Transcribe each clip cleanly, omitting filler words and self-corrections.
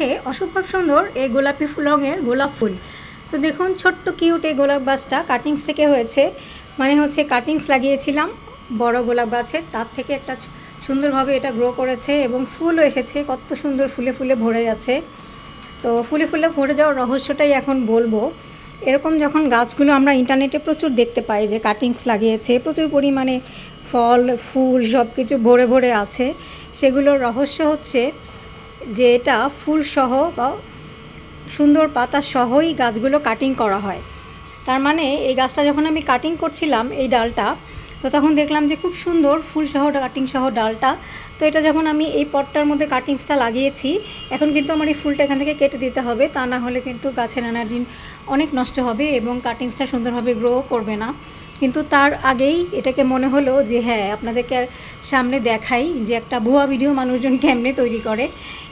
থাকে অসম্ভব সুন্দর এই গোলাপি রঙের গোলাপ ফুল। তো দেখুন ছোট্ট কিউট এই গোলাপ গাছটা কাটিংস থেকে হয়েছে, মানে হচ্ছে কাটিংস লাগিয়েছিলাম বড় গোলাপ গাছের, তার থেকে একটা সুন্দরভাবে এটা গ্রো করেছে এবং ফুলও এসেছে, কত সুন্দর ফুলে ফুলে ভরে যাচ্ছে। তো ফুলে ফুলে ভরে যাওয়ার রহস্যটাই এখন বলবো। এরকম যখন গাছগুলো আমরা ইন্টারনেটে প্রচুর দেখতে পাই যে কাটিংস লাগিয়েছে, প্রচুর পরিমাণে ফল ফুল সব কিছু ভরে ভরে আছে, সেগুলোর রহস্য হচ্ছে যে এটা ফুলসহ বা সুন্দর পাতা সহই গাছগুলো কাটিং করা হয়। তার মানে এই গাছটা যখন আমি কাটিং করছিলাম এই ডালটা, তো তখন দেখলাম যে খুব সুন্দর ফুলসহ কাটিং সহ ডালটা। তো এটা যখন আমি এই পটটার মধ্যে কাটিংসটা লাগিয়েছি, এখন কিন্তু আমার এই ফুলটা এখান থেকে কেটে দিতে হবে, তা না হলে কিন্তু গাছের এনার্জি অনেক নষ্ট হবে এবং কাটিংসটা সুন্দরভাবে গ্রো করবে না। কিন্তু তার আগেই এটাকে মনে হলো যে হ্যাঁ, আপনাদেরকে সামনে দেখাই যে একটা ভুয়া ভিডিও মানুষজন কেমনে তৈরি করে।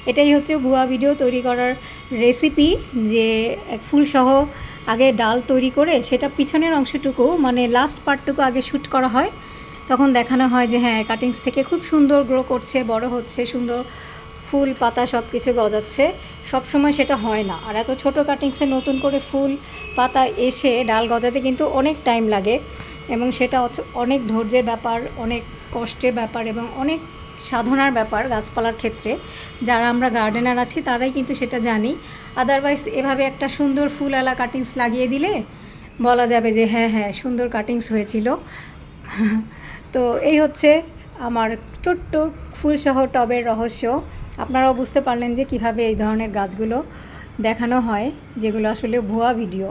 এটাই হচ্ছে ভুয়া ভিডিও তৈরি করার রেসিপি, যে ফুলসহ আগে ডাল তৈরি করে সেটা পিছনের অংশটুকু মানে লাস্ট পার্টটুকু আগে শ্যুট করা হয়, তখন দেখানো হয় যে হ্যাঁ কাটিংস থেকে খুব সুন্দর গ্রো করছে, বড় হচ্ছে, সুন্দর ফুল পাতা সব কিছু গজাচ্ছে। সব সময় সেটা হয় না, আর এত ছোট কাটিংসে নতুন করে ফুল পাতা এসে ডাল গজাতে কিন্তু অনেক টাইম লাগে এবং সেটা অনেক ধৈর্যের ব্যাপার, অনেক কষ্টের ব্যাপার এবং অনেক সাধনার ব্যাপার গাছপালার ক্ষেত্রে। যারা আমরা গার্ডেনার আছি তারাই কিন্তু সেটা জানি। আদারওয়াইজ এভাবে একটা সুন্দর ফুলওয়ালা কাটিংস লাগিয়ে দিলে বলা যাবে যে হ্যাঁ হ্যাঁ সুন্দর কাটিংস হয়েছিল। তো এই হচ্ছে আমার ছোট্ট ফুলসহ টবের রহস্য। আপনারাও বুঝতে পারলেন যে কিভাবে এই ধরনের গাছগুলো দেখানো হয়, যেগুলো আসলে ভুয়া ভিডিও।